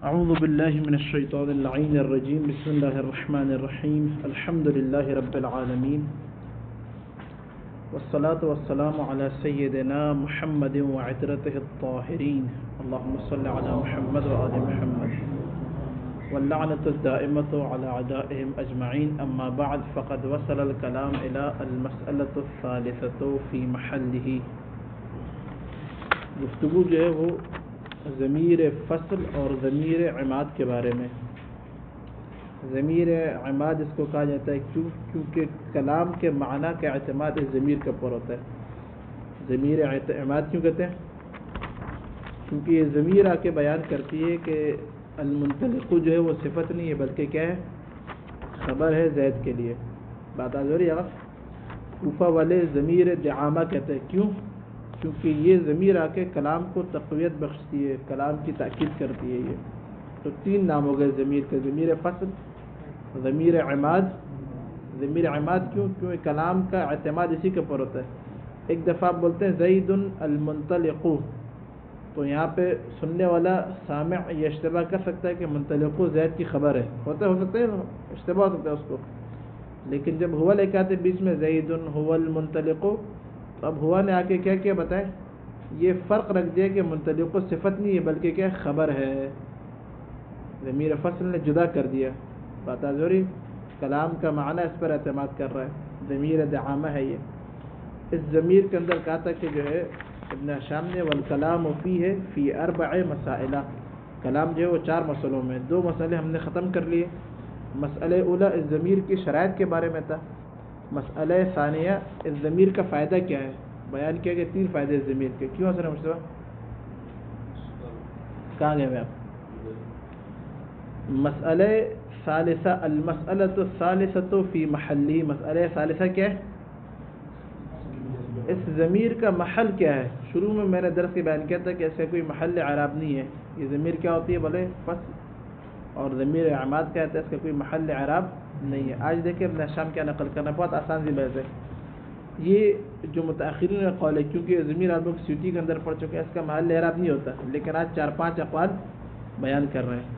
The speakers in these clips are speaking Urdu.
اعوذ باللہ من الشیطان اللعین الرجیم بسم اللہ الرحمن الرحیم الحمد للہ رب العالمین والصلاة والسلام علی سیدنا محمد وعترتہ الطاہرین اللہم صل علی محمد وآل محمد واللعنة الدائمة على اعدائهم اجمعین اما بعد فقد وصل الكلام الى المسألة الثالثة في محلہ. گفتگو جو ہے وہ ضمیر فصل اور ضمیر عماد کے بارے میں. ضمیر عماد اس کو کہا جاتا ہے کیونکہ کلام کے معنی کا اعتماد اس ضمیر کے اوپر ہوتا ہے. ضمیر عماد کیوں کہتے ہیں؟ کیونکہ یہ ضمیر آ کے بیان کرتی ہے کہ المنطلق جو ہے وہ صفت نہیں ہے بلکہ کیا ہے، خبر ہے زید کے لیے. بات آ رہی ہے. کوفہ والے ضمیر دعامہ کہتے ہیں. کیوں؟ کیونکہ یہ ضمیر آ کے کلام کو تقویت بخشتی ہے، کلام کی تاکید کرتی ہے. یہ تو تین نام ہو گئے ضمیر کے: ضمیر فصل، ضمیر عماد. ضمیر عماد کیوں کلام کا اعتماد اسی کے اوپر ہوتا ہے. ایک دفعہ آپ بولتے ہیں زید المنطلق، تو یہاں پہ سننے والا سامع یہ اشتباہ کر سکتا ہے کہ منطلق زید کی خبر ہے. ہو سکتا ہے اشتباہ ہو سکتا ہے اس کو. لیکن جب ہوا لے کے آتے بیچ میں زید هو المنطلق، تو اب ہوا نے آ کے کیا بتائیں، یہ فرق رکھ دیا کہ منطلق صفت نہیں ہے بلکہ کیا خبر ہے. ضمیر فصل نے جدا کر دیا. بات ضروری کلام کا معنی اس پر اعتماد کر رہا ہے. ضمیر دعامہ ہے یہ. اس ضمیر کے اندر کہا تھا کہ جو ہے ابن شام نے والکلام فیہ فی اربع مسائل. کلام جو ہے وہ 4 مسئلوں میں. 2 مسئلے ہم نے ختم کر لیے. مسئلہ اولا اس ضمیر کی شرائط کے بارے میں تھا. مسئلہ ثانیہ اس ضمیر کا فائدہ کیا ہے. بیان کیا کہ 3 فائدے اس ضمیر کے. کیوں حسن مشتبہ کہاں گئے میں آپ؟ مسئلہ ثالثہ المسئلۃ الثالثۃ فی محلی. مسئلہ ثالثہ کیا ہے؟ اس ضمیر کا محل کیا ہے. شروع میں نے درس کے بیان کیا تھا کہ ایسا کوئی محل اعراب نہیں ہے. یہ ضمیر کیا ہوتی ہے بولے فصل، اور ضمیر عماد کیا ہے اس کا کوئی محل اعراب نہیں ہے. آج دیکھیں ابن شام کیا نقل کرنا، بہت آسان سی بحث ہے. یہ جو متاخرین کا قول ہے، کیونکہ ضمیر آپ لوگ سیوٹی کے اندر پڑھ چکے ہیں، اس کا محل اعراب نہیں ہوتا. لیکن آج 4-5 اقوال بیان کر رہے ہیں.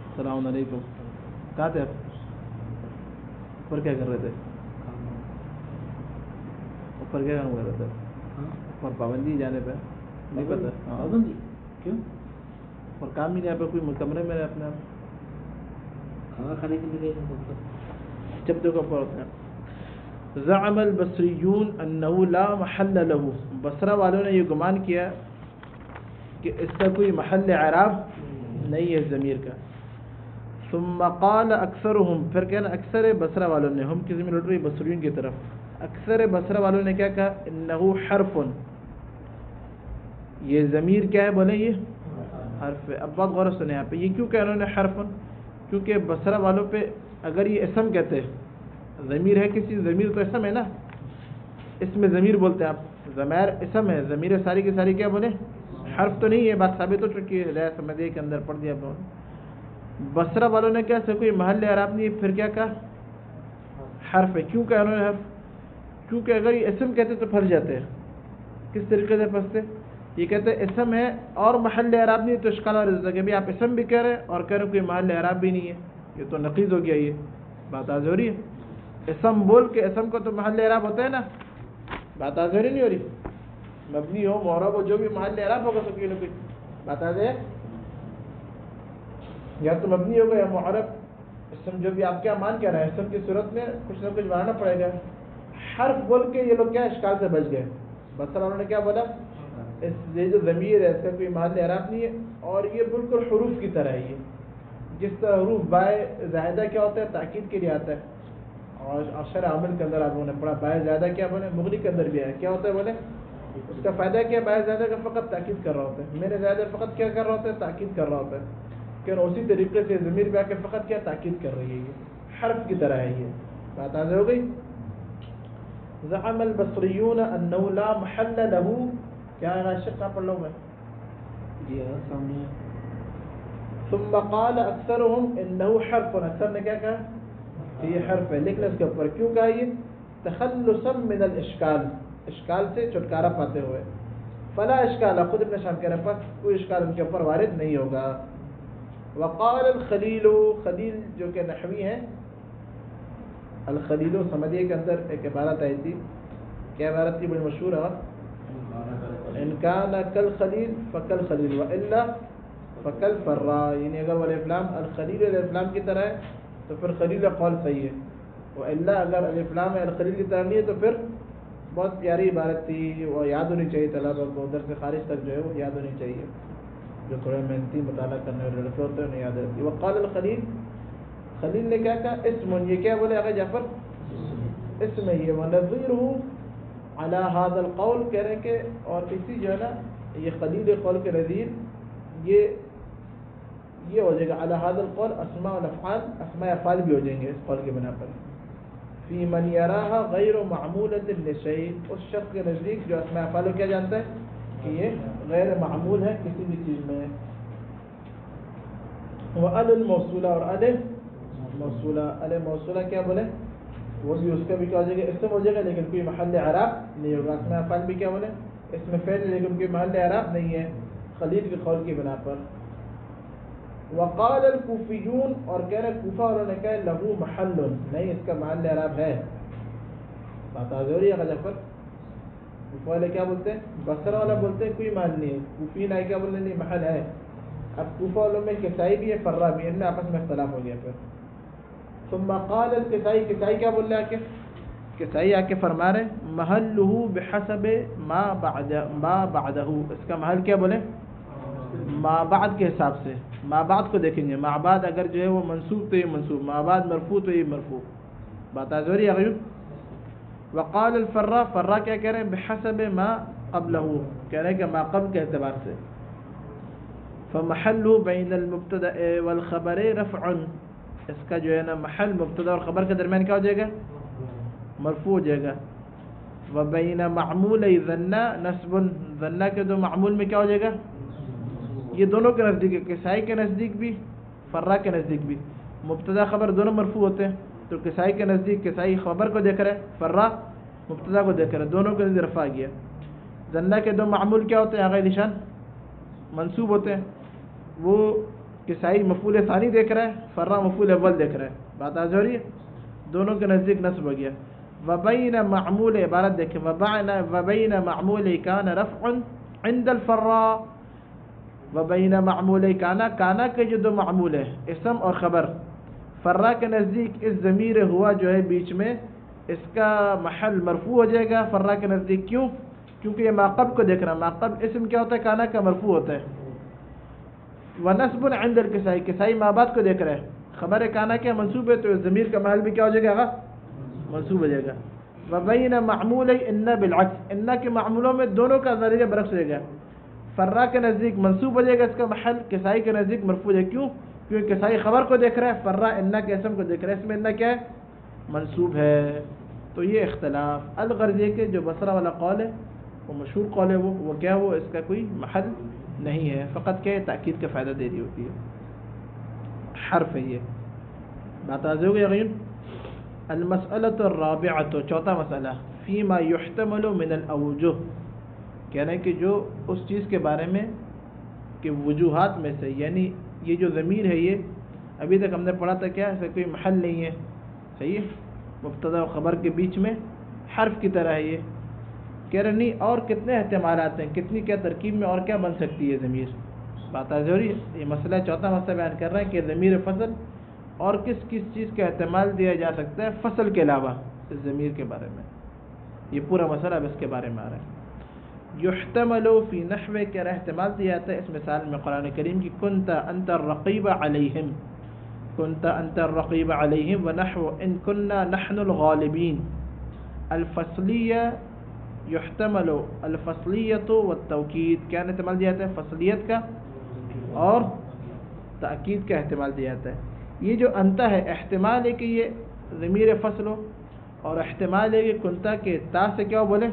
السلام علیکم. کہاں تھے آپ؟ اوپر کیا کر رہے تھے؟ اوپر کیا کام کر رہے تھے؟ اور پابندی جانے پہ نہیں پتہ. پابندی کیوں؟ اور کام ہی نہیں. آپ کوئی کمرے میں اپنے آپ کھانا کھانے کے لیے جب دیکھو اوپر ہوتے ہیں. زعم البصریون انه لا محل له. بصرہ والوں نے یہ گمان کیا کہ اس کا کوئی محل اعراب نہیں ہے ضمیر کا. ثم قال اکثرهم، پھر کہنا اکثر بصرہ والوں نے، ہم کی ضمیر اٹھ رہی بصریون کی طرف. اکثر بصرہ والوں نے کیا کہا؟ انه حرف. یہ ضمیر کیا ہے بولے؟ یہ حرف ہے. اب بات غور سے سنیں یہاں پہ. یہ کیوں کہ انہوں نے حرف؟ کیونکہ بصرہ والوں پہ اگر یہ اسم کہتے ہیں، ضمیر ہے کسی ضمیر تو اسم ہے نا. اس میں ضمیر بولتے ہیں آپ، ضمیر اسم ہے. ضمیر ساری کی ساری کیا بولے؟ حرف تو نہیں ہے. بات ثابت ہو چکی ہے. لے سمجھے کے اندر پڑھ دیا. بصرہ والوں نے کیا سے کوئی محل اعراب نہیں ہے. پھر کیا کہا؟ حرف ہے. کیوں کہ انہوں نے حرف؟ کیونکہ اگر یہ اسم کہتے تو پھنس جاتے ہیں. کس طریقے سے پھنستے؟ یہ کہتے ہیں اسم ہے اور محل اعراب نہیں، تو اشکال اور رضا کہ بھی آپ اسم بھی کہہ رہے ہیں اور کہہ رہے ہیں کوئی محل اعراب بھی نہیں ہے. یہ تو نقیض ہو گیا. یہ بات آ رہی ہے. اسم بول کے اسم کو تو محل اعراب ہوتا ہے نا. بات آ رہی نہیں ہو رہی؟ مبنی ہو معرب ہو جو بھی محل اعراب ہوگا تو کوئی نہ کوئی. بات آ رہی ہے. یا تو مبنی ہوگا یا معرب. اسم جو بھی آپ کیا مان کیا رہے ہیں، اسم کی صورت میں کچھ نہ کچھ بنانا پڑے گا. حرف بول کے یہ لوگ کیا اشکال سے بچ گئے. بصرہ انہوں نے کیا بولا؟ یہ جو ضمیر ہے اس کا کوئی محل اعراب نہیں ہے اور یہ بالکل حروف کی طرح ہے. یہ جس طرح حروف بائے زائدہ کیا ہوتا ہے تاکید کے لیے آتا ہے، اور شرح عمل کے اندر آپ لوگوں نے پڑھا بائے زائدہ کیا بولے، مغنی کے اندر بھی ہے کیا ہوتا ہے بولے، اس کا فائدہ کیا؟ بائے زائدہ کا فقط تاکید کر رہا ہوتا ہے. میرے زائدہ فقط کیا کر رہا ہوتا ہے؟ تاکید کر رہا ہوتا ہے. کہ اسی طریقے سے ضمیر پہ آ کے فقط کیا تاکید کر رہی ہے. یہ حرف کی طرح ہے. یہ بات واضح ہو گئی. زعم البصریون انه لا محل له. کیا ہے عاشق کا پڑھ لو میں جی ہاں سامنے. ثم قال اکثرهم انه حرف. اکثر نے کیا کہا؟ یہ حرف ہے. لیکن اس کے اوپر کیوں کہا؟ یہ تخلصا من الاشکال، اشکال سے چھٹکارا پاتے ہوئے. فلا اشکال، خود ابن شام کہہ رہے ہیں کوئی اشکال ان کے اوپر وارد نہیں ہوگا. وقال الخلیل، خلیل جو کہ نحوی ہیں، الخلیل سمجھیے کے اندر ایک عبارت آئی تھی، کیا عبارت تھی؟ بڑی مشہور ہے، ان کان کل خلیل فکل خلیل والا فکل فرا، یعنی اگر وہ الف لام الخلیل الف لام کی طرح ہے تو پھر خلیل قول صحیح ہے، والا اگر الف لام الخلیل کی طرح نہیں ہے تو پھر بہت پیاری عبارت تھی، وہ یاد ہونی چاہیے طلبہ کو، ادھر سے خارج تک جو ہے وہ یاد ہونی چاہیے، جو تھوڑے محنتی مطالعہ کرنے والے لڑکے ہوتے ہیں انہیں یاد رہتی ہے۔ وقال الخلیل، خلیل نے کیا کہا؟ اسم، یہ کیا بولے آقا جعفر؟ اسم ہی ہے، ونظیرہ علی ھذا القول، کہہ رہے کہ اور اسی جو ہے نا یہ خلیل قول کے نظیر یہ ہو جائے گا، علی ھذا القول اسماء الافعال، اسماء افعال بھی ہو جائیں گے اس قول کے بنا پر، فی من یراھا غیر معمولۃ لشیء، اس شخص کے نزدیک جو اسماء افعال کو کیا جانتا ہے کہ یہ غیر معمول ہے کسی بھی چیز میں۔ وَأَلْ الموصولہ، اور موصولہ، موصولہ کیا بولے؟ وہ بھی اس کا بھی کیا ہو جائے گا؟ اسم ہو جائے گا لیکن کوئی محل اعراب نہیں ہوگا۔ اسماء افعال بھی کیا بولے؟ اسم فعل لیکن کوئی محل اعراب نہیں ہے خلیل کے قول کی بنا پر۔ وقال الکوفیون، اور کہہ رہے کوفہ والوں نے کہا لہو محل، نہیں اس کا محل اعراب ہے۔ بات آ رہی ہے جعفر؟ کوفہ والے کیا بولتے ہیں؟ بصرہ والا بولتے ہیں کوئی محل نہیں ہے، کوفی نے کیا بولتے ہیں؟ نہیں محل ہے۔ اب کوفہ والوں میں کسائی بھی ہے، فرا بھی ہے، ان میں آپس میں اختلاف ہو گیا پھر۔ ثم قال الکسائی، کسائی کیا بول رہے آ کے؟ کسائی آ کے فرما رہے محلہ بحسب ما بعدہ، اس کا محل کیا بولے؟ ما بعد کے حساب سے، ما بعد کو دیکھیں گے، ما بعد اگر جو ہے وہ منصوب تو یہ منصوب، ما بعد مرفوع تو یہ مرفوع۔ بات آ رہی ہے؟ وقال الفرا، فرا کیا کہہ رہے ہیں؟ بحسب ما قبلہ، کہہ رہے ہیں کہ ما قبل کے اعتبار سے۔ فمحلہ بین المبتدأ والخبر رفع، اس کا جو ہے نا محل مبتدا اور خبر کے درمیان کیا ہو جائے گا؟ مرفوع ہو جائے گا۔ وبین معمول ظن نصب، ظن کے دو معمول میں کیا ہو جائے گا؟ یہ دونوں کے نزدیک ہے، کسائی کے نزدیک بھی فرا کے نزدیک بھی مبتدا خبر دونوں مرفوع ہوتے ہیں، تو کسائی کے نزدیک کسائی خبر کو دیکھ رہے ہیں، فرا مبتدا کو دیکھ رہے ہیں، دونوں کے نزدیک رفع گیا۔ ظن کے دو معمول کیا ہوتے ہیں آگے نشان؟ منصوب ہوتے ہیں، وہ کسائی مفعول ثانی دیکھ رہا ہے، فرا مفعول اول دیکھ رہا ہے۔ بات آ رہی ہے؟ دونوں کے نزدیک نصب ہو گیا۔ وبین معمول، عبارت دیکھیں، وبین معمول کان رفع عند الفرا، وبین معمول کانا کے جو دو معمول ہیں اسم اور خبر، فرا کے نزدیک اس ضمیر ہوا جو ہے بیچ میں، اس کا محل مرفوع ہو جائے گا فرا کے نزدیک۔ کیوں؟ کیونکہ یہ ماقب کو دیکھ رہا ہے، ماقب اسم کیا ہوتا ہے؟ کانا کا مرفوع ہوتا ہے۔ ونصب عند الکسائی، کسائی ما بعد کو دیکھ رہا ہے، خبر کانا کیا منصوب ہے، تو ضمیر کا محل بھی کیا ہو جائے گا؟ منصوب ہو جائے گا۔ وبین معمول ان بالعکس، ان کے معمولوں میں دونوں کا ذریعہ برعکس ہو جائے گا، فرا کے نزدیک منصوب ہو جائے گا اس کا محل، کسائی کے نزدیک مرفوع ہے۔ کیوں؟ کیونکہ کسائی خبر کو دیکھ رہا ہے، فرا ان کے اسم کو دیکھ رہا ہے، اس میں ان کیا ہے؟ منصوب ہے۔ تو یہ اختلاف الغرض یہ کہ جو بصرہ والا قول ہے وہ مشہور قول ہے، وہ کیا، وہ اس کا کوئی محل نہیں ہے، فقط کیا ہے؟ تاکید کا فائدہ دے رہی ہوتی ہے، حرف ہے یہ۔ بات آج ہوگی یقین۔ المسألۃ الرابعۃ، چوتھا مسئلہ، فیما یحتمل من الاوجہ، کہہ رہے ہیں کہ جو اس چیز کے بارے میں کہ وجوہات میں سے، یعنی یہ جو ضمیر ہے یہ ابھی تک ہم نے پڑھا تھا کیا، ایسا کوئی محل نہیں ہے، صحیح ہے، مبتدا و خبر کے بیچ میں حرف کی طرح ہے یہ، کہہ رہے نہیں اور کتنے احتمالات ہیں، کتنی کیا ترکیب میں اور کیا بن سکتی ہے ضمیر۔ بات آ رہی ہے؟ یہ مسئلہ چوتھا مسئلہ بیان کر رہے ہیں کہ ضمیر فصل اور کس چیز کا احتمال دیا جا سکتا ہے فصل کے علاوہ اس ضمیر کے بارے میں، یہ پورا مسئلہ اب اس کے بارے میں آ رہا ہے۔ یحتمل فی نحو، کہہ رہا احتمال دیا جاتا ہے اس مثال میں قرآن کریم کی، کنت انت الرقیب علیہم، کنت انت الرقیب علیہم، ونحو ان کننا نحن الغالبین۔ الفصلیہ یحتمل الفصلیت والتوکید، کیا احتمال دیا جاتا ہے؟ فصلیت کا اور تأکید کا احتمال دیا جاتا ہے۔ یہ جو انتا ہے احتمال ہے کہ یہ ضمیر فصل ہو، اور احتمال ہے کہ کنتا کے تا سے کیا ہو بولے؟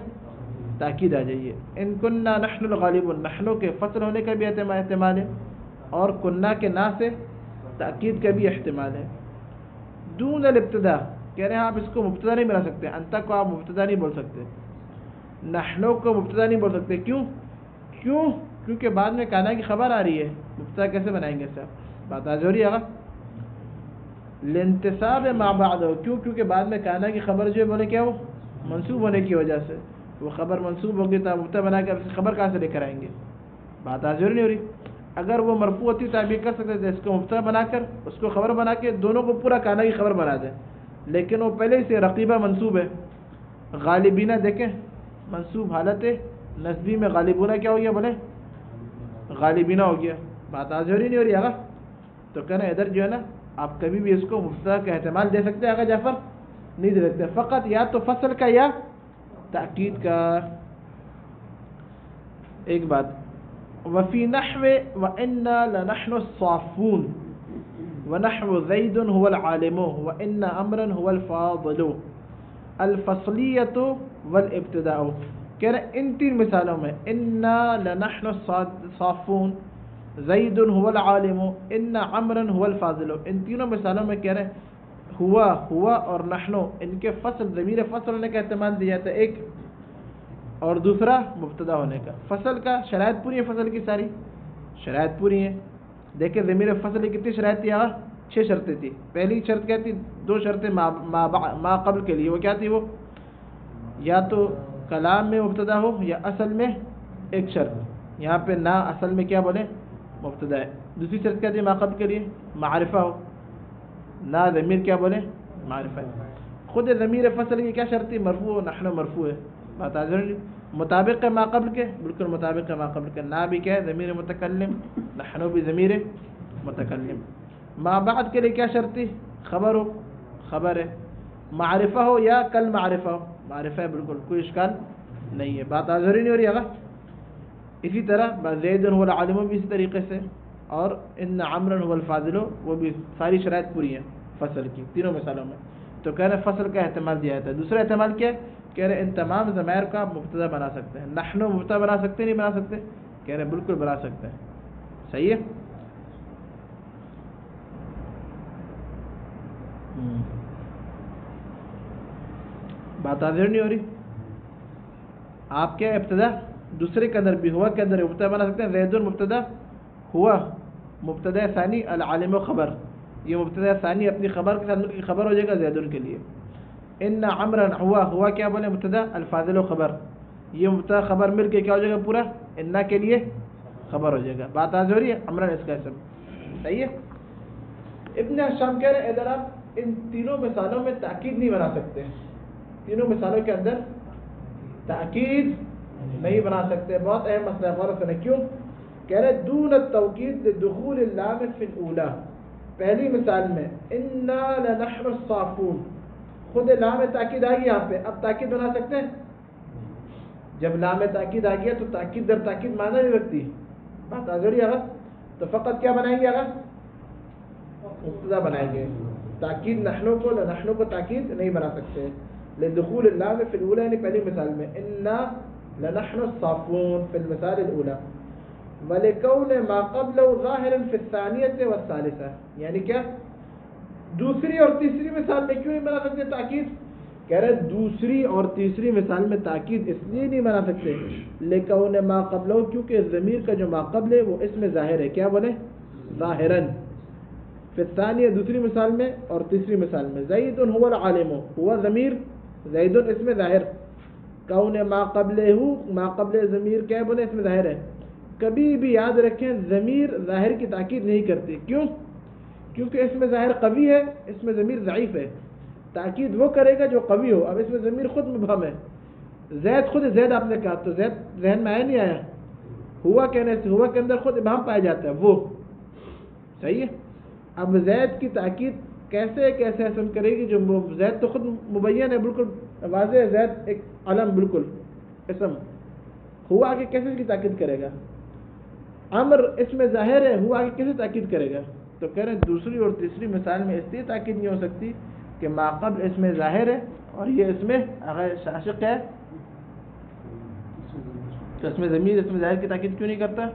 تاکید آ جائیے۔ ان کننا نحن الغالبون، نحنو کے فصل ہونے کا بھی احتمال ہے، اور کننا کے نا سے تاکید کا بھی احتمال ہے۔ دون الابتدا، کہہ رہے ہیں آپ اس کو مبتدا نہیں بنا سکتے، انتا کو آپ مبتدا نہیں بول سکتے، نحنو کو مبتدا نہیں بول سکتے۔ کیوں؟ کیونکہ بعد میں کانا کی خبر آ رہی ہے، مبتدا کیسے بنائیں گے صاحب؟ بات آ رہی ہے لانتصاب ما بعد کیوں کیونکہ بعد میں کانا کی خبر جو ہے بولے کیا وہ منصوب ہونے کی وجہ سے وہ خبر منصوب ہوگی تو مبتدا بنا کے خبر کہاں سے لے کر آئیں گے؟ بات آ نہیں ہو رہی. اگر وہ مرفوع ہوتی تو آپ یہ کر سکتے تھے اس کو مبتدا بنا کر اس کو خبر بنا کے دونوں کو پورا کانا کی خبر بنا دیں، لیکن وہ پہلے ہی سے رقیبہ منصوب ہے. غالبینہ دیکھیں منصوب حالت نصبی میں غالبونہ کیا ہو گیا بولے غالبینہ ہو گیا. بات آ نہیں ہو رہی ہے تو کہنا ادھر جو ہے نا آپ کبھی بھی اس کو مبتدا کا احتمال دے سکتے ہیں. جعفر نہیں دے سکتے، فقط یا تو فصل کا یا تاکید کا. ایک بات وفی نحو وَإِنَّا لَنَحْنُ الصَّافُونَ وَنَحْوُ زَيْدٌ هُوَ الْعَالِمُ وَإِنَّ أَمْرًا هُوَ الْفَاضِلُ الْفَصْلِيَّةُ وَالْإِبْتِدَاءُ. کہہ رہے ان تین مثالوں میں إِنَّا لَنَحْنُ الصَّافُونَ زید هو العالم ان عمرا هو الفاضل، ان تینوں مثالوں میں کہہ رہے ہوا اور نحنو ان کے فصل ضمیر فصل ہونے کا احتمال دیا جاتا ہے ایک، اور دوسرا مبتدا ہونے کا. فصل کا شرائط پوری ہے، فصل کی ساری شرائط پوری ہیں. دیکھیں ضمیر فصل کی کتنی شرائط تھی؟ 6 شرطیں تھی. پہلی شرط کیا تھی؟ 2 شرطیں ما قبل کے لیے. وہ کیا تھی؟ وہ یا تو کلام میں مبتدا ہو یا اصل میں ایک شرط. یہاں پہ نہ اصل میں کیا بولے مبتدا ہے. دوسری شرط کیا تھی ما قبل کے لیے؟ معرفہ ہو. نہ ضمیر کیا بولے معرفہ ہے. خود ضمیر فصل کی کیا شرط تھی؟ مرفوع. نحن مرفوع ہے. بات آ رہی مطابق ہے ما قبل کے، بالکل مطابق ہے ما قبل کے. نہ بھی کیا ہے ضمیر متکلم، نحن بھی ضمیر متکلم. ما بعد کے لیے کیا شرط تھی؟ خبر ہو، خبر ہے. معرفہ ہو یا کل معرفہ ہو، معرفہ ہے بالکل کوئی اشکال نہیں ہے. بات آ رہی نہیں ہو رہی ہے. اسی طرح زید هو العالم بھی اسی طریقے سے، اور ان عمرا هو الفاضل وہ بھی ساری شرائط پوری ہیں فصل کی تینوں مثالوں میں. تو کہہ رہے فصل کا احتمال دیا جاتا ہے. دوسرا احتمال کیا ہے؟ کہہ رہے ان تمام ضمائر کا مبتدا بنا سکتے ہیں. نحن مبتدا بنا سکتے نہیں بنا سکتے؟ کہہ رہے بالکل بنا سکتے ہیں. صحیح ہے. بات آدھر نہیں ہو رہی. آپ کیا ابتدا دوسرے کے اندر بھی ہوا کے اندر مبتدا بنا سکتے ہیں. زید مبتدا، ہوا مبتدا ثانی، العالم خبر. یہ مبتدا ثانی اپنی خبر کے ساتھ کی خبر ہو جائے گا زید کے لیے. ان عمرا ہوا کیا بولے مبتدا، الفاضل خبر. یہ مبتدا خبر مل کے کیا ہو جائے گا پورا ان کے لیے خبر ہو جائے گا. بات آج ہو رہی ہے. عمرا اس کا اسم. صحیح ہے. ابن ہشام کہہ رہے ادھر آپ ان تینوں مثالوں میں تاکید نہیں بنا سکتے. تینوں مثالوں کے اندر تاکید نہیں بنا سکتے. بہت اہم مسئلہ ہے، غور کریں. کیوں؟ کہہ رہے دون التوکید لدخول اللام فی الاولی. پہلی مثال میں انا لنحن الصافون، خود لام تاکید آ گئی یہاں پہ. اب تاکید بنا سکتے ہیں؟ جب لام تاکید آ گیا تو تاکید در تاکید معنی نہیں رکھتی. بات آ رہی ہے. تو فقط کیا بنائیں گے؟ مبتدا بنائیں گے. تاکید نحنو کو لنحنو کو تاکید نہیں بنا سکتے. لدخول اللام فی الاولی یعنی پہلی مثال میں انا لنحن الصافون فی المثال الاولی. وَلِكَوْنِ مَا قَبْلَهُ ظَاهِرًا فِي الثَّانِيَةِ وَالثَّالِثَةِ. یعنی کیا دوسری اور تیسری مثال میں کیوں نہیں بنا سکتے تاکید؟ کہہ رہے دوسری اور تیسری مثال میں تاکید اس لیے نہیں بنا سکتے لِكَوْنِ مَا قَبْلَهُ کیونکہ ضمیر کا جو ما قبل ہے وہ اس میں ظاہر ہے. کیا بولے؟ ظاہراً. فی الثانیہ دوسری مثال میں اور تیسری مثال میں زید هو العالم، ہوا ضمیر زید اس میں ظاہر. کون ما قبلہ، ما قبل ضمیر کیا بولے اس میں ظاہر ہے. کبھی بھی یاد رکھیں ضمیر ظاہر کی تاکید نہیں کرتی. کیوں؟ کیونکہ اس میں ظاہر قوی ہے، اس میں ضمیر ضعیف ہے. تاکید وہ کرے گا جو قوی ہو. اب اس میں ضمیر خود مبہم ہے. زید خود زید آپ نے کہا تو زید ذہن میں آیا نہیں آیا؟ ہوا کہنے سے ہوا کے اندر خود ابہام پایا جاتا ہے وہ. صحیح ہے. اب زید کی تاکید کیسے حسن کرے گی جو زید تو خود مبین ہے بالکل واضح ہے. زید ایک علم بالکل اسم. ہوا آگے کیسے اس کی تاکید کرے گا؟ امر اس میں ظاہر ہے، ہوا آگے کیسے تاکید کرے گا؟ تو کہہ رہے ہیں دوسری اور تیسری مثال میں اس لیے تاکید نہیں ہو سکتی کہ ما قبل اس میں ظاہر ہے اور یہ اس میں اگر شاشق ہے تو اس میں ضمیر اس میں ظاہر کی تاکید کیوں نہیں کرتا؟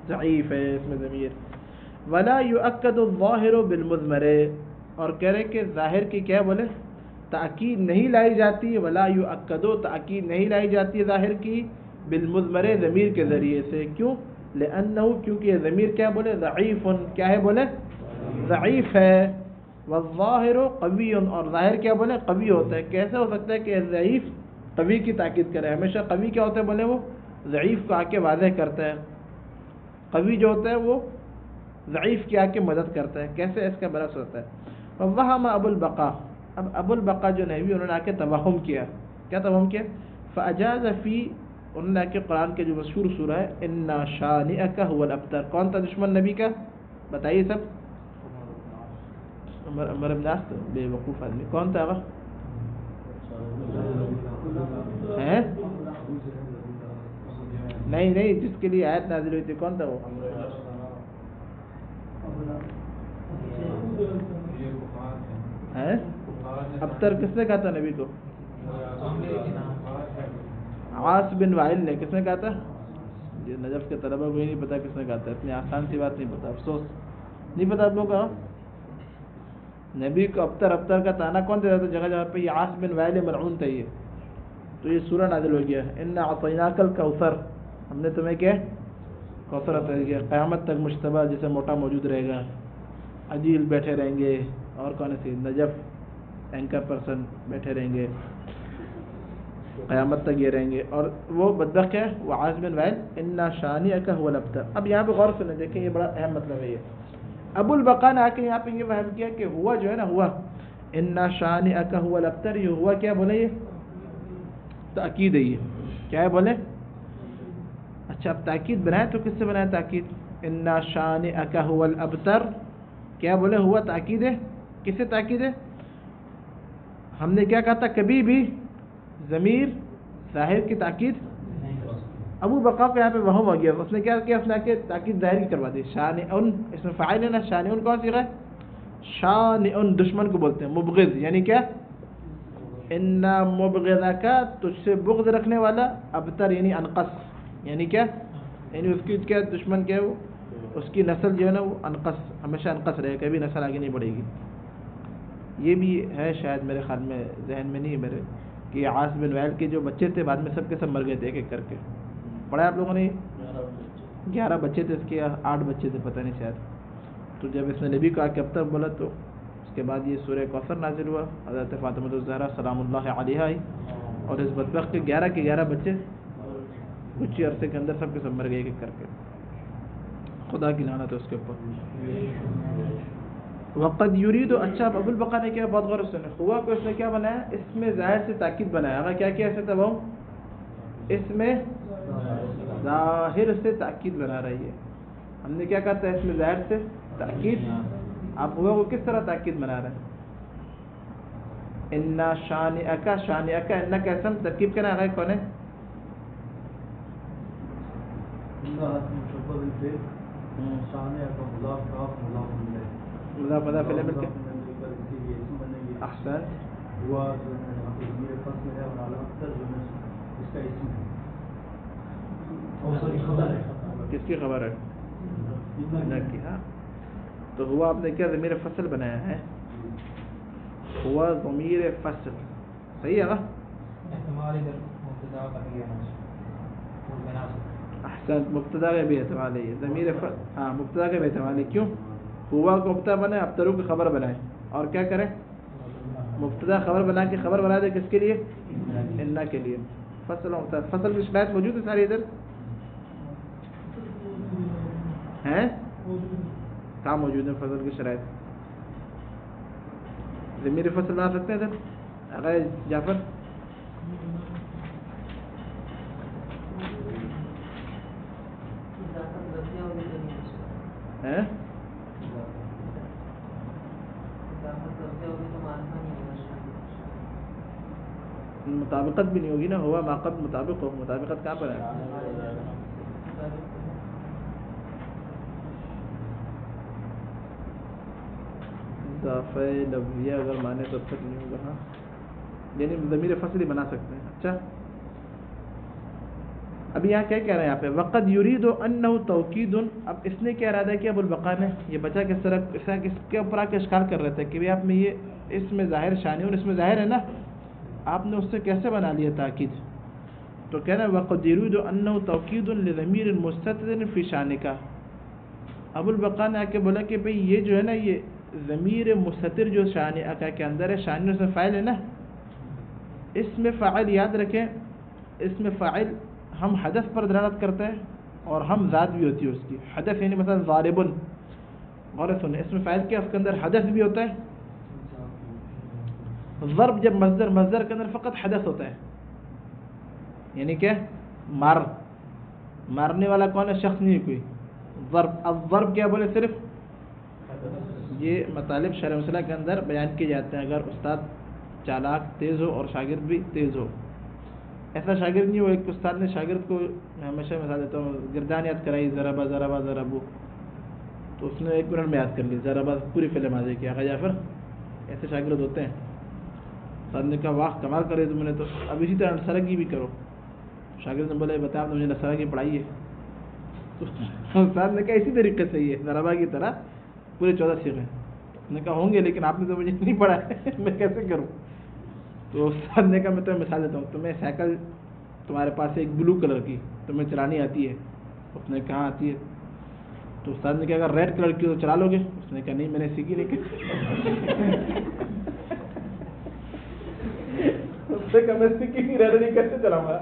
ضعیف ہے اس میں ضمیر. ولا یؤکد الظاہر بالمضمر. اور کہہ رہے کہ ظاہر کی کیا بولے تاکید نہیں لائی جاتی. ولا یؤکد تاکید نہیں لائی جاتی ظاہر کی بالمضمر ضمیر کے ذریعے سے. کیوں؟ لأنه کیونکہ یہ ضمیر کیا بولے ضعیف، کیا ہے بولے ضعیف ہے، والظاہر قوی، اور ظاہر کیا بولے قوی ہوتا ہے. کیسے ہو سکتا ہے کہ ضعیف قوی کی تاکید کرے؟ ہمیشہ قوی کیا ہوتا ہے بولے وہ ضعیف کو آ کے واضح کرتا ہے، قوی جو ہوتا ہے وہ ضعیف کی آ کے مدد کرتا ہے. کیسے اس کا برعکس ہوتا ہے؟ وَوَّهَمَ ابو البقا، اب ابو البقا جو نحوی انہوں نے آ کے توہم کیا. کیا توہم کیا؟ فَأَجَازَ فِي، انہوں نے آ کے قرآن کے جو مشہور سورہ ہے اِنَّا شَانِئَكَ هُوَ الْأَبْتَرُ، کون تھا دشمن نبی کا؟ بتائیے سب. عمر بن عاص، بے وقوف آدمی کون تھا؟ نہیں جس کے لیے آیت نازل ہوئی تھی کون تھا وہ؟ ابتر کس نے کہا تھا نبی کو؟ عاص بن وائل نے. کس نے کہا تھا؟ یہ نجف کے طلبہ کو ہی نہیں پتا کس نے کہا تھا. اتنی آسان سی بات نہیں پتا، افسوس نہیں پتا آپ لوگوں کا. نبی کو ابتر کا تانا کون دیتا تھا جگہ جگہ پہ؟ یہ عاص بن وائل ملعون تھا. یہ تو یہ سورہ نازل ہو گیا اِنَّا أَعْطَيْنَاكَ الْكَوْثَرَ، ہم نے تمہیں کیا کوثر عطا کیا. قیامت تک مشتبہ جیسے موٹا موجود رہے گا، عجیل بیٹھے رہیں گے، اور کون سی نجف اینکر پرسن بیٹھے رہیں گے، قیامت تک یہ رہیں گے. اور وہ بدبخت ہے وہ عاص بن وائل. اِنَّا شَانِئَكَ هُوَ الْأَبْتَرُ. اب یہاں پہ غور سے دیکھیں، یہ بڑا اہم مطلب ہے. یہ ابو البقا نے آ کے یہاں پہ یہ فہم کیا کہ ہوا جو ہے نا، ہوا اِنَّا شَانِئَكَ هُوَ الْأَبْتَرُ، یہ ہوا کیا بولے؟ یہ تاکید ہے. یہ کیا ہے بولے؟ اچھا اب تاکید بنائے تو کس سے بنایا تاکید؟ اِنَّا شَانِئَكَ هُوَ الْأَبْتَرُ، کیا بولے؟ ہوا تاکید ہے. کس سے تاکید ہے؟ ہم نے کیا کہا تھا؟ کبھی بھی ضمیر ظاہر کی تاکید. ابو بقا کو یہاں پہ وہم ہو گیا. اس نے کیا کیا؟ اس نے آ کے تاکید ظاہر کی کروا دی. شان ان، اس میں فاعل ہے نا. شان ان کون سی ہے؟ شان ان دشمن کو بولتے ہیں، مبغض. یعنی کیا؟ اِنَّا مُبْغِضَكَ، تجھ سے بغض رکھنے والا، ابتر یعنی انقص. یعنی کیا؟ یعنی اس کی کیا دشمن کیا ہے وہ؟ اس کی نسل جو ہے نا وہ انقص، ہمیشہ انقص رہے، کبھی نسل آگے نہیں بڑھے گی. یہ بھی ہے شاید میرے خیال میں، ذہن میں نہیں ہے میرے، کہ عاص بن وائل کے جو بچے تھے بعد میں سب کے سب مر گئے تھے ایک ایک کر کے. پڑھا آپ لوگوں نے؟ 11 بچے تھے اس کے، 8 بچے تھے پتہ نہیں شاید. تو جب اس نے نبی کو آ کے اب تک بولا تو اس کے بعد یہ سورہ کوثر نازل ہوا. حضرت فاطمہ الزہرا سلام اللہ علیہا آئی، اور اس بدبخت کے 11 کے 11 بچے کچھ ہی عرصے کے اندر سب کے سب مر گئے ایک ایک کر کے. خدا کی لعنت ہے اس کے اوپر. وقد یرید، اچھا اب ابو البقا نے کیا بہت غور سے ہوا کو اس نے کیا بنایا؟ اس میں ظاہر سے تاکید بنایا. اگر کیا کیا ایسے تھا وہ اس میں ظاہر سے تاکید بنا رہی ہے. ہم نے کیا کہا تھا؟ اس میں ظاہر سے تاکید. آپ ہوا کو کس طرح تاکید بنا رہے ہیں؟ اِنَّا شَانِئَكَ، شَانِئَكَ اِنَّا کا اسم ترکیب کرنا ہے کون ہے؟ مضاف مضاف الیہ مل کے احسن. کس کی خبر ہے؟ کی. ہاں تو ہوا آپ نے کیا ضمیر فصل بنایا ہے؟ ہوا ضمیر فصل صحیح ہے نا؟ احسن، مبتدا کا بھی احتمال ہے. ضمیر ہاں مبتدا کا بھی احتمال ہے. کیوں؟ ہوا کو مبتدا بنائے، ابترو کی خبر بنائے، اور کیا کریں؟ مبتدا خبر بنا کے خبر بنا دے. کس کے لیے؟ اِنَّا کے لیے. فصل ہوتا ہے. فصل کی شرائط موجود ہے ساری ادھر ہیں؟ کہاں موجود ہے فصل کی شرائط؟ ضمیر فصل بنا سکتے ہیں ادھر اگر جعفر؟ ہیں؟ مطابقت بھی نہیں ہوگی نا. ہوا ماقبل مطابق ہو، مطابقت کہاں پر ہے؟ اضافہ لفظیہ اگر مانے تو تک نہیں ہوگا. ہاں یعنی ضمیر فصل ہی بنا سکتے ہیں. اچھا اب یہاں کیا کہہ رہے ہیں یہاں پہ؟ وقد یرید انہ توکید. اب اس نے کیا ارادہ کیا ابو البقا نے؟ یہ بچہ کس طرح کس کے اوپر آ کے اشکال کر رہے تھے کہ بھائی آپ میں یہ اس میں ظاہر شانی اور اس میں ظاہر ہے نا، آپ نے اس سے کیسے بنا لیا تاکید؟ تو کہنا وقد يريد انه توکید لضمیر مستتر فی شان کا. ابو البقاء نے آ کے بولا کہ بھئی یہ جو ہے نا یہ ضمیر مستتر جو شان اکا کے اندر ہے، شان اس میں فاعل ہے نا، اس میں فاعل یاد رکھیں، اس میں فاعل ہم حدث پر دلالت کرتے ہیں اور ہم ذات بھی ہوتی ہے اس کی. حدث یعنی مثلا ضارب، غور سے سنیں، اس میں فاعل کیا، اس کے اندر حدث بھی ہوتا ہے. ضرب جب مصدر کے اندر فقط حدث ہوتا ہے، یعنی کہ مارنے والا کون ہے، شخص نہیں کوئی. الضرب کیا بولے، صرف یہ مطالب شرع مسئلہ کے اندر بیان کیے جاتے ہیں. اگر استاد چالاک تیز ہو اور شاگرد بھی تیز ہو، ایسا شاگرد نہیں ہو. ایک استاد نے شاگرد کو، میں ہمیشہ مثال دیتا ہوں، گردان یاد کرائی، ضربو، تو اس نے 1 منٹ میں یاد کر لی ضربہ پوری فعل ماضی کی. آقا جعفر، ایسے شاگرد ہوتے ہیں. استاد نے کہا واہ کمال کرے تم نے تو، اب اسی طرح نصرگی بھی کرو. شاگرد نے بولے بتا آپ نے مجھے نصرگی پڑھائی ہے. تو استاد نے کہا اسی طریقے سے یہ ضربہ کی طرح پورے 14 صیغے. اس نے کہا ہوں گے لیکن آپ نے تو مجھے نہیں پڑھا ہے، میں کیسے کروں. تو استاد نے کہا میں تمہیں مثال دیتا ہوں، تمہیں سائیکل تمہارے پاس ایک بلو کلر کی تمہیں چلانی آتی ہے. اس نے کہا آتی ہے. تو استاد نے کہا اگر ریڈ کلر کی تو چلا لو گے. اس نے کہا نہیں میں نے سیکھی نہیں. اس نے کہا میں سیکھی نہیں، ریڈ نہیں کیسے چلاؤں گا.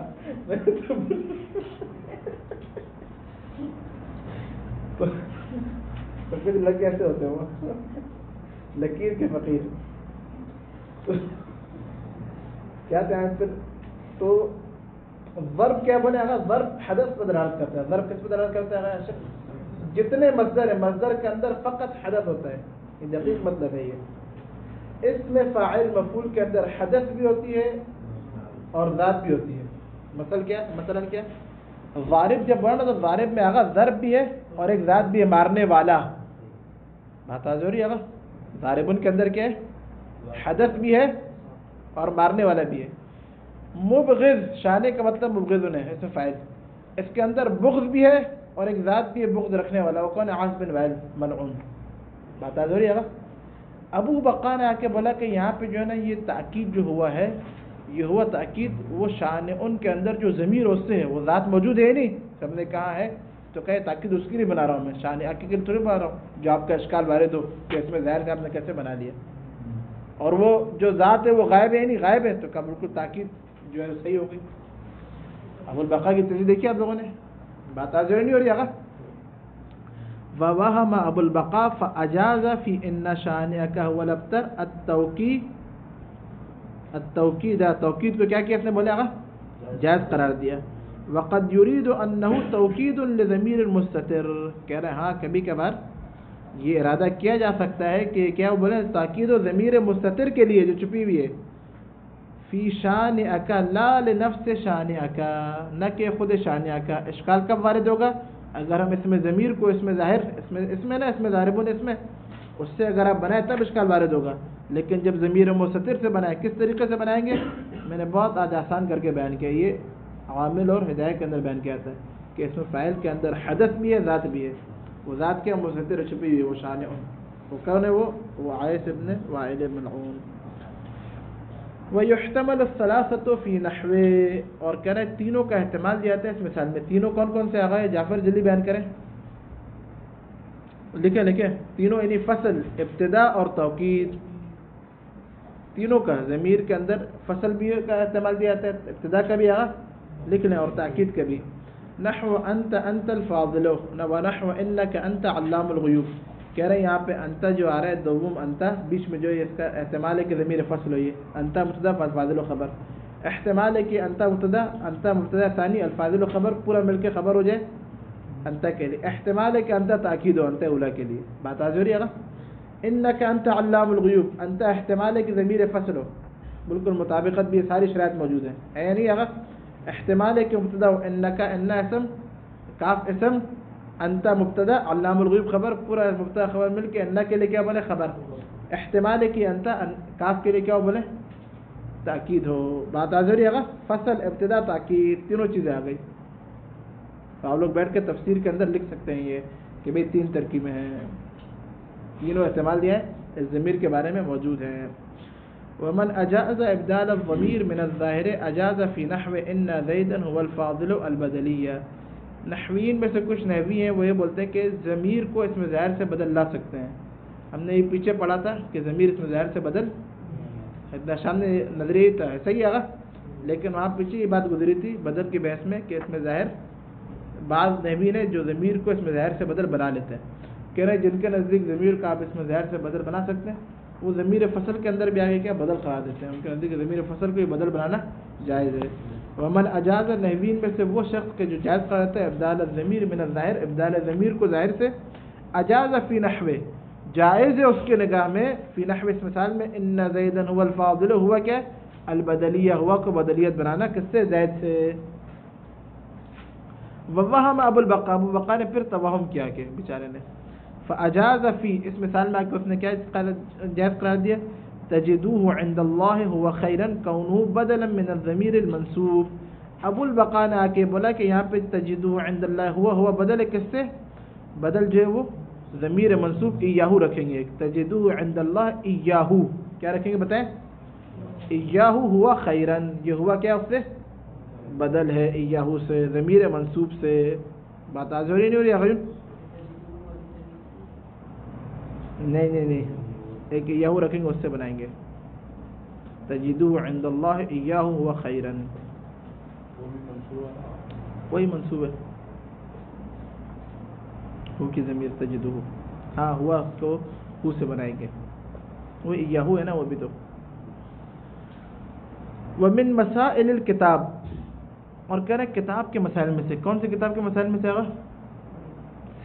تو پھر لگ کیسے ہوتے وہ لکیر کے فقیر کیا کہیں پھر. تو ضرب کیا بنے گا، ضرب حدث پر دلالت کرتا ہے. ضرب کس پر دلالت کرتا ہے، جتنے مصدر ہیں مصدر کے اندر فقط حدث ہوتا ہے. یہ دقیق مطلب ہے. یہ اس میں فاعل مفعول کے اندر حدث بھی ہوتی ہے اور ذات بھی ہوتی ہے. مثلا کیا ضارب جب بڑھنا تو ضارب میں آگا ضرب بھی ہے اور ایک ذات بھی ہے، مارنے والا. بات ضروری ہے. ضاربن کے اندر کیا ہے، حدث بھی ہے اور مارنے والا بھی ہے. مبغض، شانے کا مطلب مبغضن ہے، اس میں فاعل. اس کے اندر بغض بھی ہے اور ایک ذات بھی ہے بغض رکھنے والا. وہ کون ہے، عاص بن وائل ملعون. بات ضروری ہے. ابو بقا نے آ کے بولا کہ یہاں پہ جو ہے نا یہ تاکید جو ہوا ہے، یہ ہوا تاکید وہ شان ان کے اندر جو ضمیر اس سے ہے، وہ ذات موجود ہے نہیں. سب نے کہا ہے تو کہے تاکید اس کی نہیں بنا رہا ہوں میں، شان عقی کے لیے تھوڑی بنا رہا ہوں جو آپ کا اشکال وارد ہو کہ اس میں ظاہر سے آپ نے کیسے بنا لیا. اور وہ جو ذات ہے وہ غائب ہے نہیں، غائب ہے. تو کہا بالکل تاکید جو ہے صحیح ہو گئی. ابو البقا کی تفسیر دیکھی آپ لوگوں نے، بات آج نہیں ہو رہی. آگا وَوَهَمَ ابو البقا فَأَجَازَ فِي إِنَّ شَانِئَكَ هُوَ الْأَبْتَرُ التوکید. توکید کو کیا کیا اس نے بولے آگا، جائز قرار دیا. وقد يريد انه توکید لضمیر المستتر. کہہ رہے ہیں ہاں کبھی کبھار یہ ارادہ کیا جا سکتا ہے کہ کیا وہ بولے تاکید و ضمیر مستتر کے لیے جو چھپی ہوئی ہے. فی شان اکا لا لنفس شان اکا، نہ کہ خود شان اکا. اشکال کب وارد ہوگا، اگر ہم اس میں ضمیر کو اس میں ظاہر اس میں ضاربون اس میں اس سے اگر آپ بنائیں تب اشکال وارد ہوگا. لیکن جب ضمیر مستتر سے بنائیں، کس طریقے سے بنائیں گے، میں نے بہت آج آسان کر کے بیان کیا. یہ عوامل اور ہدایت کے اندر بیان کیا جاتا ہے کہ اس میں فاعل کے اندر حدث بھی ہے، ذات بھی ہے. وہ ذات کے مستتر چھپی ہوئی ہے، وہ شان وہ کون ہے، وہ عائص ابن وائل ملعون. وَيُحْتَمَلُ الثَّلَاثَةُ فِي نَحْوِ. اور کہہ رہے ہیں تینوں کا احتمال دیا جاتا ہے اس مثال میں. تینوں کون کون سے آگئے، جعفر جلدی بیان کریں، لکھیں تینوں، یعنی فصل، ابتدا اور توکید. تینوں کا ضمیر کے اندر فصل بھی کا احتمال دیا جاتا ہے، ابتدا کا بھی آگا لکھ لیں اور تاکید کا بھی. نحو انت الفاضل ونحو انک انت علام الغیوب. کہہ رہے ہیں یہاں پہ انت جو آ رہا ہے دوم انت، بیچ میں جو ہے اس کا احتمال ہے کہ ضمیر فصل ہوئی ہے. انت مبتدا فاضل خبر. احتمال ہے کہ انت مبتدا ثانی الفاضل خبر پورا مل کے خبر ہو جائے انت کے لیے. احتمال ہے کہ انت تاکید ہو انت اولا کے لیے. بات آ رہی ہے گا. انک انت علام الغیوب، انت احتمال ہے کہ ضمیر فصل ہو، بالکل مطابقت بھی ساری شرائط موجود ہیں. ہے نہیں اگر احتمال ہے کہ مبتدا ہو، انک ان اسم، کاف اسم، انت مبتدا، علام الغیوب خبر، پورا مبتدا خبر مل کے ان کے لیے کیا بولے، خبر. احتمال ہے کہ انت کاف کے لیے کیا بولے، تاکید ہو. بات آ رہی ہے. فصل، ابتدا، تاکید، تینوں چیزیں آ گئی. تو آپ لوگ بیٹھ کے تفسیر کے اندر لکھ سکتے ہیں یہ کہ بھئی تین ترکیبیں ہیں، تینوں احتمال دیا ہے اس ضمیر کے بارے میں موجود ہیں. ومن اجاز ابدال الضمیر من الظاہر اجاز فی نحو ان زیدا هو الفاضل البدلیہ. نحوین میں سے کچھ نحوی ہیں وہ یہ بولتے ہیں کہ ضمیر کو اسم ظاہر سے بدل لا سکتے ہیں. ہم نے یہ پیچھے پڑھا تھا کہ ضمیر اسم ظاہر سے بدل سامنے نظریہ تھا صحیح ہے، لیکن وہاں پیچھے یہ بات گزری تھی بدل کی بحث میں کہ اسم ظاہر بعض نحوین ہیں جو ضمیر کو اسم ظاہر سے بدل بنا لیتے ہیں. کہہ رہے ہیں جن کے نزدیک ضمیر کا آپ اسم ظاہر سے بدل بنا سکتے ہیں وہ ضمیر فصل کے اندر بھی آگے کیا بدل قرار دیتے ہیں. ان کے نزدیک ضمیر فصل کو بھی بدل بنانا جائز ہے. ومن اجاز نحوین میں سے وہ شخص کے جو جائز قرار دیتا ہے ابدال الضمیر من الظاہر، ابدال ضمیر کو ظاہر سے، اجاز فی نحو جائز ہے اس کے نگاہ میں، فی نحو اس مثال میں ان زیدا هو الفاضل ہوا کیا البدلیہ، ہوا کو بدلیت بنانا کس سے زید سے. ووہم ابو البقاء، ابو بقا نے پھر توہم کیا کہ بیچارے نے فاجاز فی اس مثال میں آ کے اس نے کیا جائز قرار دیا تجدوه عند اللہ هو خیرا کونه بدلا من الضمیر المنصوب. ابو البقا نے آ کے بولا کہ یہاں پہ تجدوه عند اللہ ہوا بدل ہے کس سے، بدل جو ہے وہ ضمیر منصوب ایاہو رکھیں گے. تجدوه عند اللہ ایاہو کیا رکھیں گے بتائیں، ایاہو ہوا خیرا، یہ ہوا کیا اس سے بدل ہے ایاہو سے ضمیر منصوب سے. بات آج ہو رہی نہیں ہو رہی ہے؟ نہیں ایک ایاہو رکھیں گے اس سے بنائیں گے تجدوه عند اللہ ایاہو ہوا خیرا، وہی منصوب ہے ہو کی ضمیر تجدوه، ہاں ہوا کو ہو سے بنائیں گے، وہ ایاہو ہے نا وہ بھی تو. ومن مسائل الکتاب، اور کہہ رہے کتاب کے مسائل میں سے، کون سی کتاب کے مسائل میں سے آگا؟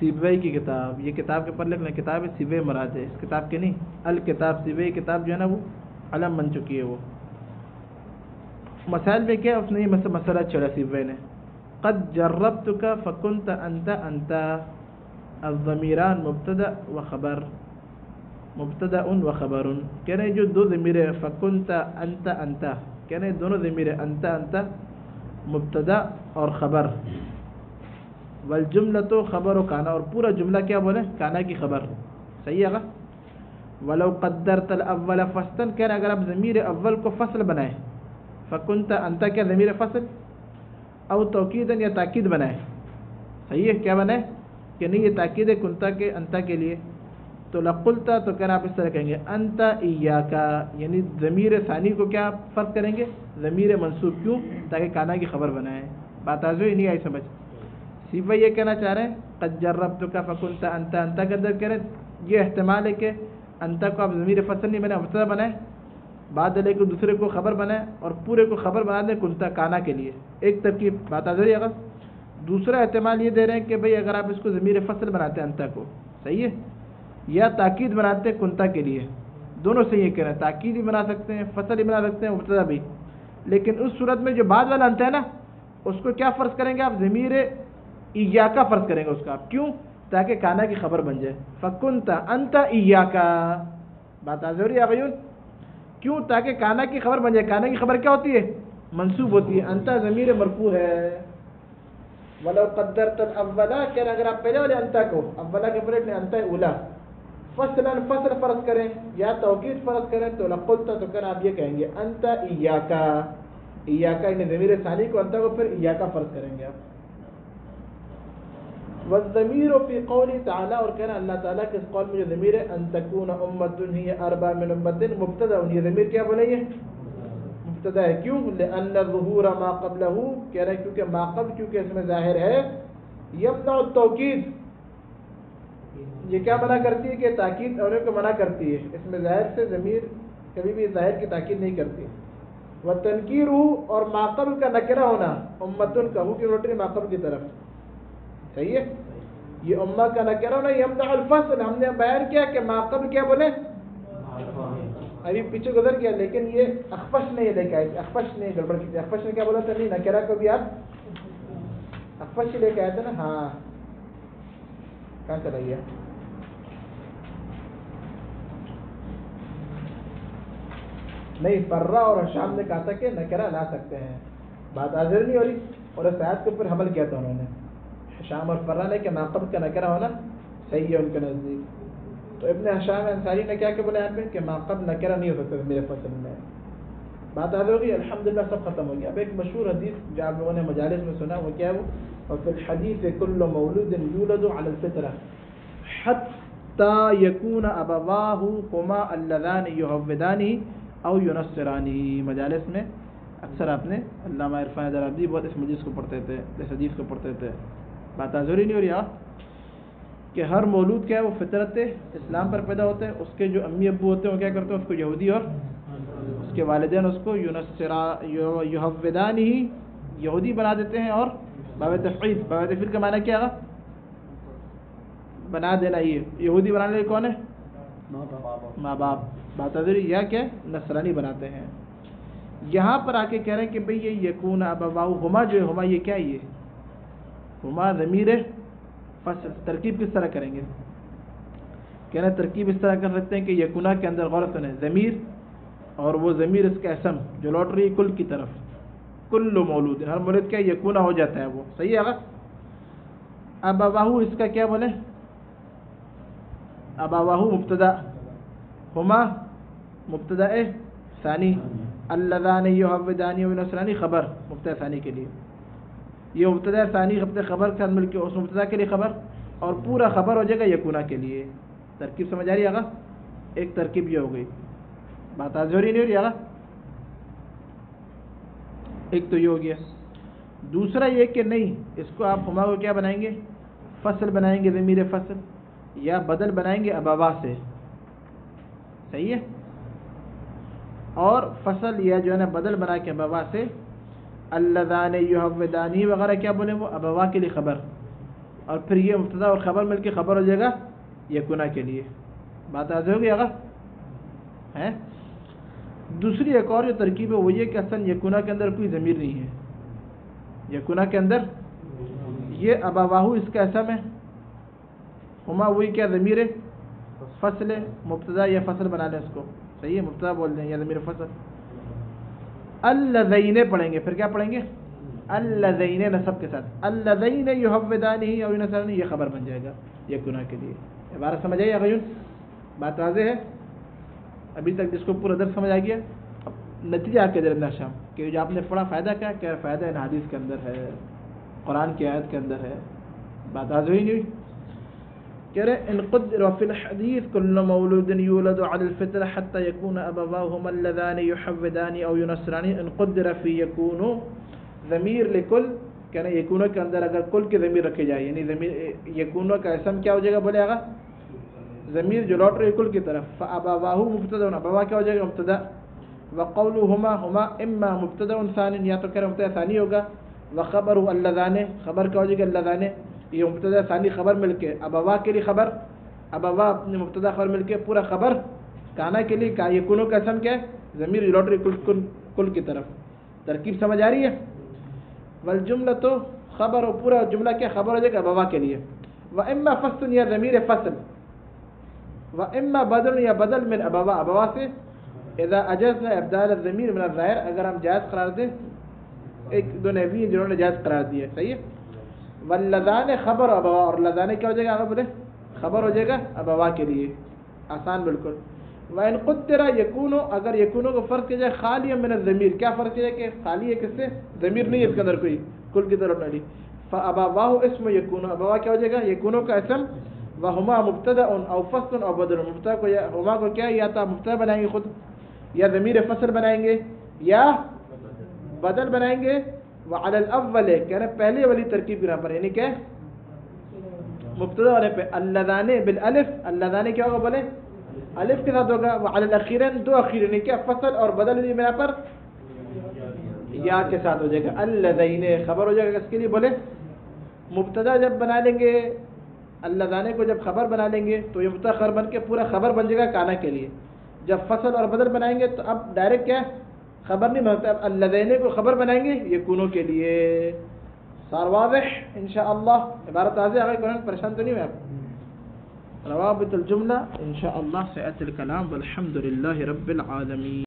سیبوئی کی کتاب. یہ کتاب کے پر لکھنا کتاب ہے سیبوئی مراد ہے، اس کتاب کے نہیں. الکتاب سیبوئی کتاب جو ہے نا وہ علم بن چکی ہے. وہ مسائل میں کیا اس نے یہ مسئلہ چھڑا سیبوئی نے، قد جربتک فکنت انت انت الضمیران مبتدا و خبر، مبتدا و خبر. کہہ رہے جو دو ضمیر فکنت انت انت، کہہ رہے دونوں ضمیر انت انت مبتدا اور خبر، والجملۃ خبر و کانا، اور پورا جملہ کیا بولے کانا کی خبر. صحیح ہے. ولو قدرت الاول فصلا، کہہ رہے اگر آپ ضمیر اول کو فصل بنائیں، فکنت انت کیا ضمیر فصل، او توکیدا یا تاکید بنائیں. صحیح ہے، کیا بنائیں کہ نہیں یہ تاکید ہے کنتا کے انتا کے لیے، تو لقلتا تو کہنا آپ اس طرح کہیں گے انت ایاکا، یعنی ضمیر ثانی کو کیا فرق کریں گے ضمیر منصوب، کیوں تاکہ کانا کی خبر بنائیں. بات آج ہوئی نہیں آئی سمجھ. صرف یہ کہنا چاہ رہے ہیں قد جربتک فکنت انت انت کے اندر کہہ رہے ہیں یہ احتمال ہے کہ انت کو آپ ضمیر فصل نہیں بنائیں مبتدا بنائیں، بعد لے کے دوسرے کو خبر بنائیں اور پورے کو خبر بنا دیں کنتا کانا کے لیے. ایک ترکیب بات آ رہی ہے. اگر دوسرا احتمال یہ دے رہے ہیں کہ بھئی اگر آپ اس کو ضمیر فصل بناتے ہیں انتا کو، صحیح ہے، یا تاکید بناتے ہیں کنتا کے لیے، دونوں سے یہ کہہ رہے ہیں تاکید بھی بنا سکتے ہیں فصل بھی بنا سکتے ہیں مبتدا بھی. لیکن اس صورت میں جو بعد والا انت ہے نا اس کو کیا فرض کریں گے آپ ضمیر ایاکا فرض کریں گے اس کا. آپ کیوں تاکہ کانا کی خبر بن جائے. فکنت انت ایاکا، بات آ رہی ہے غیون، کیوں تاکہ کانا کی خبر بن جائے. کانا کی خبر کیا ہوتی ہے منصوب ہوتی ہے، انت ضمیر مرفوع ہے. ولو قدرت الاولا، کہ اگر آپ پہلے والے انت کو اولا کے پلٹ میں انت اولا فصلا فصل فرض کریں یا توکید فرض کریں تو لقلت تو کر آپ یہ کہیں گے انت ایاکا، ایاکا یعنی ضمیر ثانی کو انت کو پھر ایاکا فرض کریں گے آپ. والضمیر فی قولی تعالی، اور کہنا اللہ تعالیٰ کے اس قول میں جو ضمیر ہے ان تکون امۃ ہی اربع من امۃ مبتدا، یہ ضمیر کیا بولے یہ مبتدا ہے. کیوں لان ظہور ما قبلہ، کہہ رہے کیونکہ ما قبل کیونکہ اس میں ظاہر ہے یمنع التوکید، یہ کیا منع کرتی ہے کہ تاکید ہونے کو منع کرتی ہے. اس میں ظاہر سے ضمیر کبھی بھی ظاہر کی تاکید نہیں کرتی. وتنکیرہ، اور ما قبل کا نکرہ ہونا امۃ کا ہو کی روٹی ما قبل کی طرف، صحیح ہے. یہ امہ کا نکرہ ہونا یمنع الفصل، ہم نے بیان کیا کہ ما قبل کیا بولے ابھی پیچھے گزر گیا، لیکن یہ اخفش نے یہ لے کے آئے، اخفش نے گڑبڑ کی تھی. اخفش نے کیا بولا تھا نہیں نکرہ کو بھی آپ اخفش لے کے آئے تھے نا. ہاں کہاں چلا گیا، نہیں فرہ اور حشام نے کہا تھا کہ نکرہ لا سکتے ہیں. بات حاضر نہیں ہو رہی، اور اس آیت کے اوپر حمل کیا تھا انہوں نے حشام اور فرہ نے کہ ما قبل کا نکرہ ہونا صحیح ہے ان کے نزدیک. تو ابن ہشام انصاری نے کیا کہ بولا یہاں پہ کہ ما قد نکرہ نہیں ہو سکتا ضمیر فصل میں. بات آ ہوگی الحمدللہ سب ختم ہو گیا. اب ایک مشہور حدیث جو آپ لوگوں نے مجالس میں سنا وہ کیا ہے وہ وفي الحديث كل مولود يولد على الفطرة حتى يكون أبواه هما اللذان يهودانه أو ينصرانه. مجالس میں اکثر آپ نے علامہ عرفان درابی بہت اس مجلس کو پڑھتے تھے, اس حدیث کو پڑھتے تھے. بات ضروری نہیں ہو رہی کہ ہر مولود کیا ہے وہ فطرت اسلام پر پیدا ہوتا ہے, اس کے جو امی ابو ہوتے ہیں وہ کیا کرتے ہیں اس کو یہودی اور اس کے والدین اس کو یہودانی یہودی بنا دیتے ہیں. اور باب تفعیل کا معنی کیا ہے؟ بنا دینا. یہ یہودی بنانے والے کون ہے؟ ماں باپ. بات ضروری یا کیا نصرانی بناتے ہیں. یہاں پر آ کے کہہ رہے ہیں کہ بھئی یہ یکون ابواؤ ہما جو ہے ہما یہ کیا ہے؟ یہ ہما ضمیر فصل. ترکیب کس طرح کریں گے؟ کہنا ترکیب اس طرح کر سکتے ہیں کہ یکونا کے اندر غور سنیں ضمیر اور وہ ضمیر اس کا اسم جو لوٹ رہی ہے کل کی طرف. کل مولود ہر مولود کیا یکونا ہو جاتا ہے وہ صحیح ہے. ابواہو اس کا کیا بولے؟ ابواہو مبتدا, ہما مبتدا ثانی, اللذان یہودانی و نصرانی خبر مبتدا ثانی کے لیے. یہ مبتدا ثانی خبر کے مل کے اس مبتدا کے لیے خبر اور پورا خبر ہو جائے گا یکونا کے لیے. ترکیب سمجھ آ رہی ہے؟ ایک ترکیب یہ ہو گئی. بات آزوری نہیں ہو رہی ہے؟ ایک تو یہ ہو گیا. دوسرا یہ کہ نہیں اس کو آپ ہما کو کیا بنائیں گے؟ فصل بنائیں گے ضمیر فصل, یا بدل بنائیں گے ابوا سے. صحیح ہے. اور فصل یا جو ہے نا بدل بنا کے ابوا سے اللذان یہودانی وغیرہ کیا بولیں وہ ابوا کے لیے خبر, اور پھر یہ مبتدا اور خبر مل کے خبر ہو جائے گا یکونا کے لیے. بات آج ہوگی ہے. دوسری ایک اور جو ترکیب ہے وہ یہ کہ اصل یکونا کے اندر کوئی ضمیر نہیں ہے. یکونا کے اندر یہ ابواہو اس کا اسم ہے, ہما وہی کیا ضمیر ہے فصل, مبتدا یا فصل بنا لیں اس کو. صحیح ہے, مبتدا بول دیں یا ضمیر فصل. اللذین پڑھیں گے, پھر کیا پڑھیں گے؟ اللذین نصب کے ساتھ. اللذین یہودانی اور نصرانی یہ خبر بن جائے گا یکونا کے لیے. عبارت سمجھ آئی غیون؟ بات واضح ہے؟ ابھی تک جس کو پورا درس سمجھ آ گیا. اب نتیجہ آپ کے درمیان شام کہ جو آپ نے پڑھا فائدہ کیا کہ فائدہ ان حدیث کے اندر ہے, قرآن کی آیت کے اندر ہے. بات واضح ہوئی نہیں؟ کہہ رہے ان قدر فی الحدیث کل مولود یولد علی الفطرہ حتی یکون ابواہما اللذان یحودانی او ینصرانی. ان قدر فی یکونو ضمیر لکل, کہہ رہے یکونو کے اندر اگر کل کی ضمیر رکھی جائے یعنی ضمیر یکونو کا اسم کیا ہو جائے گا بولے آگا ضمیر جو لوٹ رہی کل کی طرف. فابواہو مبتدا, ابوا کیا ہو جائے گا مبتدا. وقولہما ہما اما مبتدا ثانی یا تو کہہ رہے مبتدا ثانی ہوگا. وخبر اللذان خبر کیا ہو جائے گا اللذان, یہ مبتدا ثانی خبر مل کے ابوا کے لیے خبر, ابوا اپنے مبتدا خبر مل کے پورا خبر کانا کے لیے. یہ کنوں کا اسم کیا ہے ضمیر لوٹ رہی کل کی طرف. ترکیب سمجھ آ رہی ہے؟ والجملہ تو خبر اور پورا جملہ کیا خبر ہو جائے گا ابوا کے لیے. واما فصل یا ضمیر فصل, واما بدل یا بدل من ابوا, ابوا سے. اذا اجزنا ابدال الضمیر من الظاہر, اگر ہم جائز قرار دیں, ایک دو نحوی جنہوں نے جائز قرار دیا. صحیح ہے. واللذان خبر ابوا, اور لذان کیا ہو جائے گا آگے بولے خبر ہو جائے گا ابوا کے لیے. آسان بالکل. وان قدر یکونو, اگر یکونو کو فرض کیا جائے خالی من الضمیر, کیا فرض کیا جائے کہ خالی ہے کس سے ضمیر نہیں ہے اس کے اندر کوئی کل کی طرف نہیں. فابواہ اسم یکونو, ابوا کیا ہو جائے گا یکونو کا اسم. وہما مبتدا او فصل او بدل, مبتدا کو یا ہما کو کیا یا تو مبتدا بنائیں گے خود, یا ضمیر فصل بنائیں گے, یا بدل بنائیں گے. وعلى الاول کہہ رہے پہلے والی ترکیب یہاں پر یعنی کہ مبتدا والے پہ اللذان بالالف, اللذان کیا ہوگا بولے الف کے ساتھ ہوگا. وعلى الاخیرین دو اخیر یعنی کہ فصل اور بدل بھی یہاں پر یا کے ساتھ ہو جائے گا. اللذین خبر ہو جائے گا کس کے لیے بولے مبتدا جب بنا لیں گے اللذان کو, جب خبر بنا لیں گے تو یہ مبتدا خبر بن کے پورا خبر بن جائے گا کانا کے لیے. جب فصل اور بدل بنائیں گے تو اب ڈائریکٹ کیا خبر نہیں بنتا, اب اللذین کو خبر بنائیں گے یہ کونوں کے لیے. صار واضح انشاءاللہ؟ عبارت واضح آگے قرآن پریشان تو نہیں ہے آپ؟ روابط الجملہ انشاءاللہ سیأتی الکلام والحمد للہ رب العالمین.